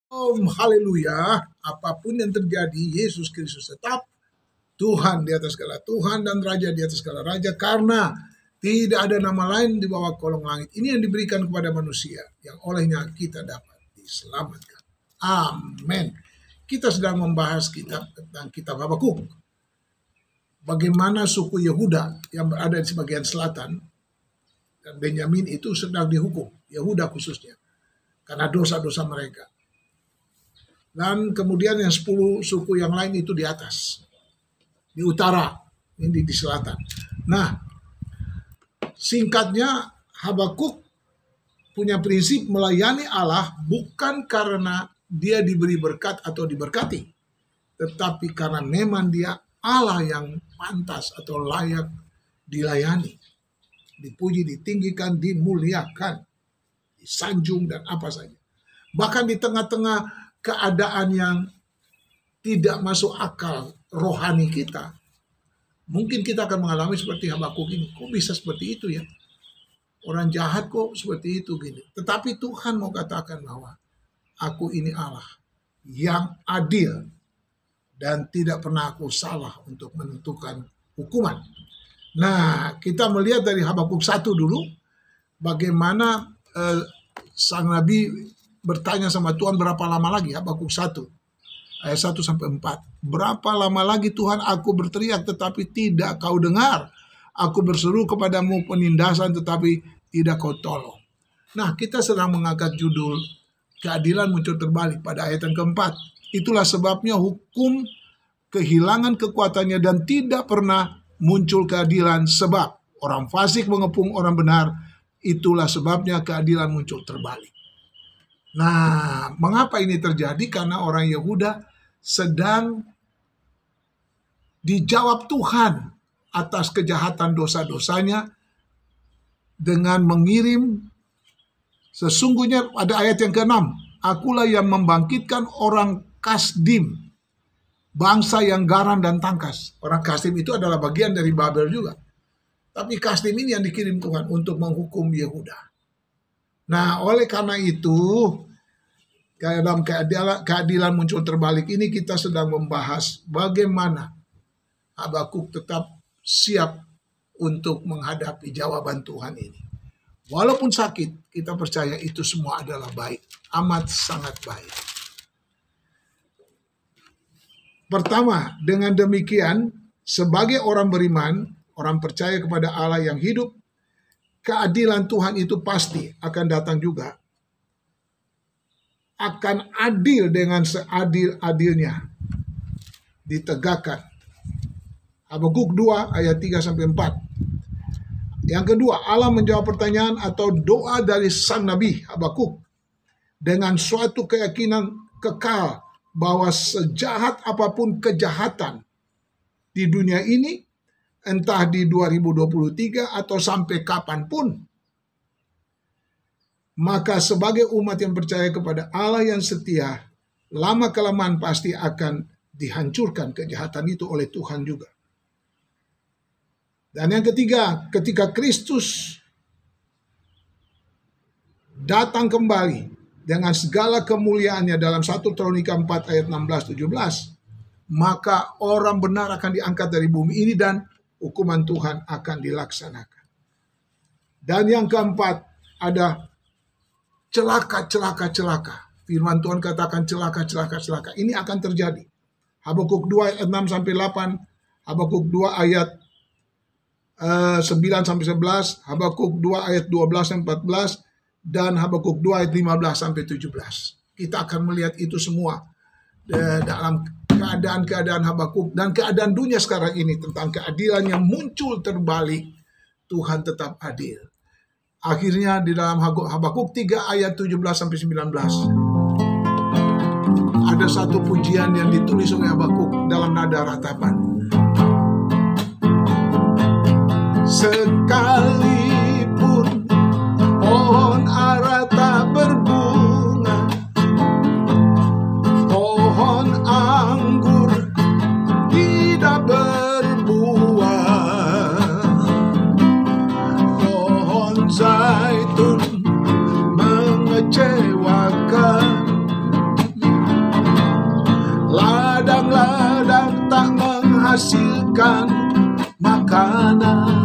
Haleluya. Apapun yang terjadi, Yesus Kristus tetap Tuhan di atas segala Tuhan dan Raja di atas segala Raja, karena tidak ada nama lain di bawah kolong langit ini yang diberikan kepada manusia yang olehnya kita dapat diselamatkan. Amin. Kita sedang membahas tentang kitab Habakuk. Bagaimana suku Yehuda yang berada di sebagian selatan dan Benyamin itu sedang dihukum, Yehuda khususnya, karena dosa-dosa mereka. Dan kemudian yang 10 suku yang lain itu di atas, di utara, ini di selatan. Nah, singkatnya Habakuk punya prinsip melayani Allah bukan karena dia diberi berkat atau diberkati, tetapi karena memang dia Allah yang pantas atau layak dilayani, dipuji, ditinggikan, dimuliakan, disanjung, dan apa saja. Bahkan di tengah-tengah keadaan yang tidak masuk akal rohani kita, mungkin kita akan mengalami seperti Habakuk ini. Kok bisa seperti itu ya? Orang jahat kok seperti itu gini. Tetapi Tuhan mau katakan bahwa aku ini Allah yang adil dan tidak pernah aku salah untuk menentukan hukuman. Nah, kita melihat dari Habakuk 1 dulu, bagaimana sang nabi bertanya sama Tuhan berapa lama lagi. Habakuk 1 ayat 1 sampai 4. Berapa lama lagi Tuhan aku berteriak tetapi tidak kau dengar. Aku berseru kepadamu penindasan tetapi tidak kau tolong. Nah, kita sedang mengangkat judul keadilan muncul terbalik pada ayat yang keempat. Itulah sebabnya hukum kehilangan kekuatannya dan tidak pernah muncul keadilan, sebab orang fasik mengepung orang benar. Itulah sebabnya keadilan muncul terbalik. Nah, mengapa ini terjadi? Karena orang Yehuda sedang dijawab Tuhan atas kejahatan dosa-dosanya dengan mengirim, sesungguhnya ada ayat yang ke-6, akulah yang membangkitkan orang Kasdim, bangsa yang garang dan tangkas. Orang Kasdim itu adalah bagian dari Babel juga. Tapi Kasdim ini yang dikirim Tuhan untuk menghukum Yehuda. Nah, oleh karena itu, dalam keadilan muncul terbalik ini kita sedang membahas bagaimana Habakuk tetap siap untuk menghadapi jawaban Tuhan ini. Walaupun sakit, kita percaya itu semua adalah baik, amat sangat baik. Pertama, dengan demikian, sebagai orang beriman, orang percaya kepada Allah yang hidup, keadilan Tuhan itu pasti akan datang juga. Akan adil dengan seadil-adilnya ditegakkan. Habakuk 2 ayat 3 sampai 4. Yang kedua, Allah menjawab pertanyaan atau doa dari sang nabi Habakuk dengan suatu keyakinan kekal bahwa sejahat apapun kejahatan di dunia ini, entah di 2023 atau sampai kapanpun, maka sebagai umat yang percaya kepada Allah yang setia, lama-kelamaan pasti akan dihancurkan kejahatan itu oleh Tuhan juga. Dan yang ketiga, ketika Kristus datang kembali dengan segala kemuliaannya dalam 1 Tesalonika 4 ayat 16-17, maka orang benar akan diangkat dari bumi ini dan hukuman Tuhan akan dilaksanakan. Dan yang keempat, ada celaka. Firman Tuhan katakan celaka. Ini akan terjadi. Habakuk 2 ayat 6 sampai 8, Habakuk 2 ayat 9 sampai 11, Habakuk 2 ayat 12 sampai 14, dan Habakuk 2 ayat 15 sampai 17. Kita akan melihat itu semua dalam keadaan Habakuk dan keadaan dunia sekarang ini tentang keadilan yang muncul terbalik. Tuhan tetap adil. Akhirnya di dalam Habakuk 3 ayat 17 sampai 19 ada satu pujian yang ditulis oleh Habakuk dalam nada ratapan. Sekalipun pohon ara tak berbunga, pohon anggur tidak berbuah, pohon zaitun mengecewakan menghasilkan makanan.